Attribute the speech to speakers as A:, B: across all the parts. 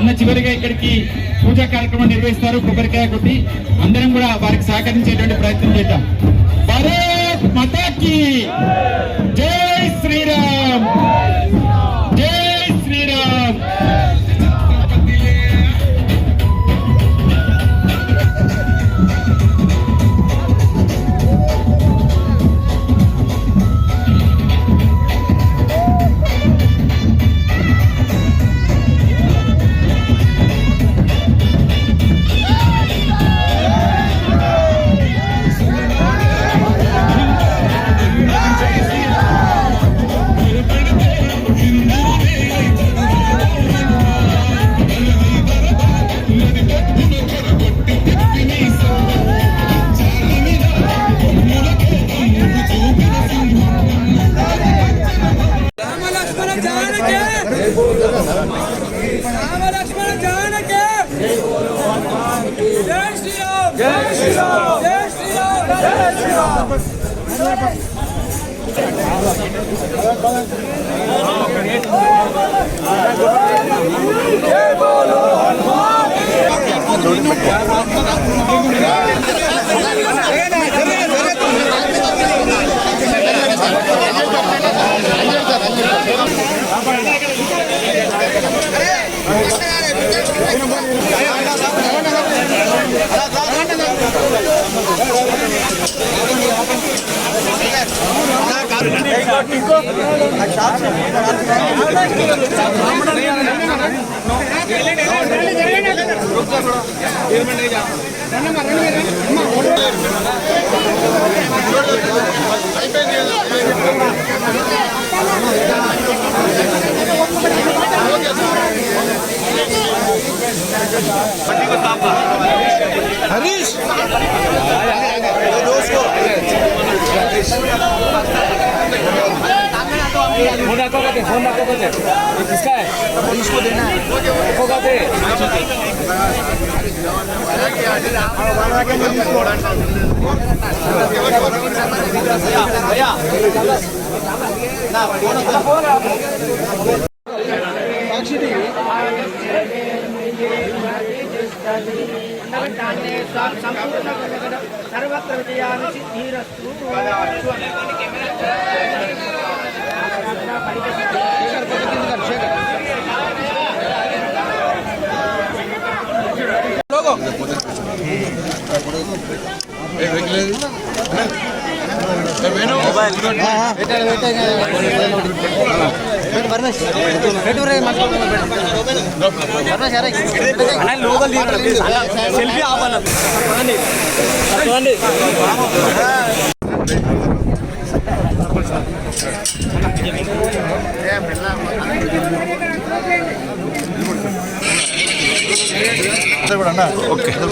A: అన్న చివరిగా ఇక్కడికి పూజా కార్యక్రమం నిర్వహిస్తారు. కొబ్బరికాయ కొట్టి అందరం కూడా వారికి సహకరించేటువంటి ప్రయత్నం చేద్దాం. భారత్ మాతా కీ జై శ్రీరామ్, జై శ్రీరామ్.
B: हरीश फोन किसका है? हरीश को देना है। होगा दे सर्वत्र विजयानि सिद्धिरस्तु। సెల్ఫీ ఆపాలి.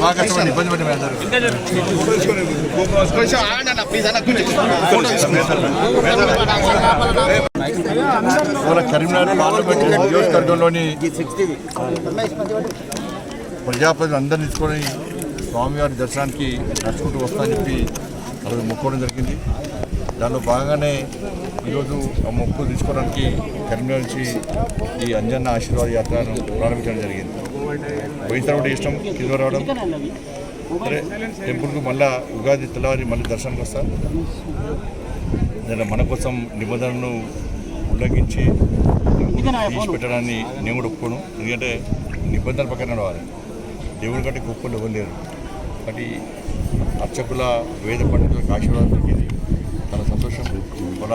B: బాగా కష్టపడి ఇబ్బంది పడి కరీంనగర్ పార్లమెంట్ నియోజకవర్గంలోని ప్రజాప్రతినిధులు అందరినీ తీసుకొని స్వామివారి దర్శనానికి నడుచుకుంటూ వస్తామని చెప్పి అవి మొక్కుకోవడం జరిగింది. దానిలో భాగంగానే ఈరోజు ఆ మొక్కు తీసుకోవడానికి కరీంనగర్ నుంచి ఈ అంజన్న ఆశీర్వాద యాత్రను ప్రారంభించడం జరిగింది. పోయిన కూడా ఇష్టం కింద రావడం, సరే టెంపుల్కు మళ్ళీ ఉగాది తెల్లవారి మళ్ళీ దర్శనానికి వస్తారు. నేను మన కోసం నిబంధనలను ఉల్లంఘించి తీసి పెట్టడాన్ని నేను కూడా ఒప్పుకోను. ఎందుకంటే నిబంధనల ప్రకారం నడవాలి. దేవుడి కంటే గొప్పలు ఎవరు లేరు. కాబట్టి అర్చకుల వేద పండితులకు ఆశీర్వాదం దొరికింది. చాలా సంతోషం. వాళ్ళ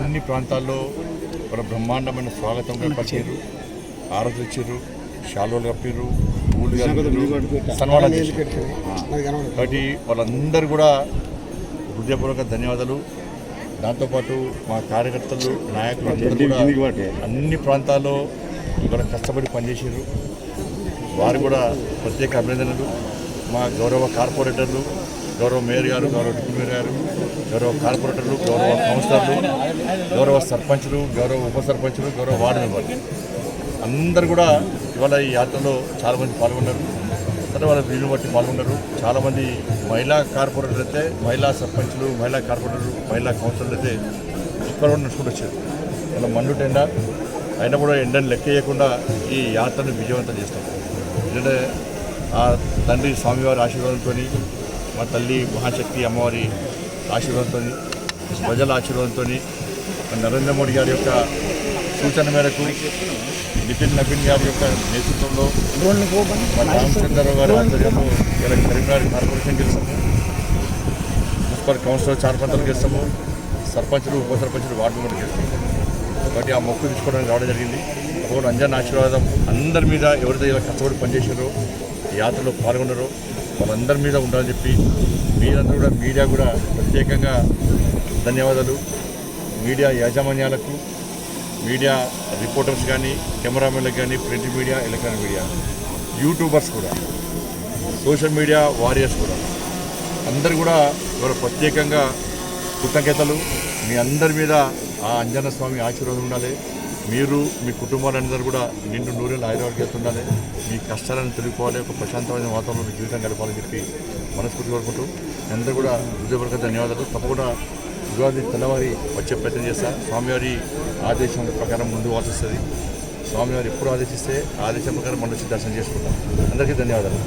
B: అన్ని ప్రాంతాల్లో వాళ్ళ బ్రహ్మాండమైన స్వాగతం కట్టారు, ఆరతులు ఇచ్చారు, శాలువలు కప్పారు, పూలు సన్మానం చేశారు. కాబట్టి వాళ్ళందరూ కూడా హృదయపూర్వక ధన్యవాదాలు. దాంతోపాటు మా కార్యకర్తలు, నాయకులు అందరూ కూడా అన్ని ప్రాంతాల్లో ఇవాళ కష్టపడి పనిచేసారు. వారు కూడా ప్రత్యేక అభినందనలు. మా గౌరవ కార్పొరేటర్లు, గౌరవ మేయర్ గారు, గౌరవ డిప్యూటీ మేయర్ గారు, గౌరవ కార్పొరేటర్లు, గౌరవ కౌన్సిలర్లు, గౌరవ సర్పంచులు, గౌరవ ఉప సర్పంచులు, గౌరవ వార్డు మెంబర్లు అందరూ కూడా ఇవాళ ఈ యాత్రలో చాలామంది పాల్గొన్నారు. సరే వాళ్ళ వీలు బట్టి పాల్గొన్నారు. చాలామంది మహిళా కార్పొరేటర్లు అయితే, మహిళా సర్పంచులు, మహిళా కార్పొరేటర్లు, మహిళా కౌన్సిలర్లు అయితే ఇక్కడ కూడా నడుచుకుంటూ వచ్చారు. వాళ్ళ మండుట ఎండ అయినా కూడా ఎండను లెక్క చేయకుండా ఈ యాత్రను విజయవంతం చేస్తాం. ఎందుకంటే ఆ తండ్రి స్వామివారి ఆశీర్వాదంతో, మా తల్లి మహాశక్తి అమ్మవారి ఆశీర్వాదంతో, ప్రజల ఆశీర్వాదంతో, నరేంద్ర మోడీ గారి యొక్క సూచన మేరకు, నితిన్ నవీన్ గారి యొక్క నేతృత్వంలో, మా రామచంద్రరావు గారి ఆధ్వర్యంలో ఇలా కరీంనగర్ కార్పొరేషన్ గెలుస్తాము, మున్సిపల్ కౌన్సిలర్ చార్పంతలు గెలుస్తాము, సర్పంచులు ఉప సర్పంచులు వార్డు మెంబర్లు గెలుస్తాము. కాబట్టి ఆ మొక్కు తీసుకోవడానికి రావడం జరిగింది. ఒకరు అంజన్ ఆశీర్వాదం అందరి మీద, ఎవరైతే ఇలా కష్టపడి పనిచేసారో, యాత్రలో పాల్గొన్నారో వాళ్ళందరి మీద ఉండాలని చెప్పి మీరందరూ కూడా, మీడియా కూడా ప్రత్యేకంగా ధన్యవాదాలు. మీడియా యాజమాన్యాలకు, మీడియా రిపోర్టర్స్ కానీ, కెమెరామెన్లకు కానీ, print media, electronic media, YouTubers కూడా, సోషల్ మీడియా వారియర్స్ కూడా అందరు కూడా ఇవాళ ప్రత్యేకంగా కృతజ్ఞతలు. మీ అందరి మీద ఆ అంజన్న స్వామి ఆశీర్వాదం ఉండాలి. మీరు మీ కుటుంబాలందరూ కూడా నిండు నూరేళ్ళు ఆయుర్వేదాలు ఉండాలి. మీ కష్టాలను తెలుపుకోవాలి, ఒక ప్రశాంతమైన వాతావరణంలో జీవితం గడపాలని చెప్పి మనస్ఫూర్తి కోరుకుంటూ అందరూ కూడా హృదయపూర్వక ధన్యవాదాలు. తప్పకుండా ఉగాది తెల్లవారి వచ్చే ప్రయత్నం చేస్తా. స్వామివారి ఆదేశం ప్రకారం ముందు వాసిస్తుంది. స్వామివారు ఎప్పుడు ఆదేశిస్తే ఆదేశం ప్రకారం మనం వచ్చి దర్శనం చేసుకుంటాం. అందరికీ ధన్యవాదాలు.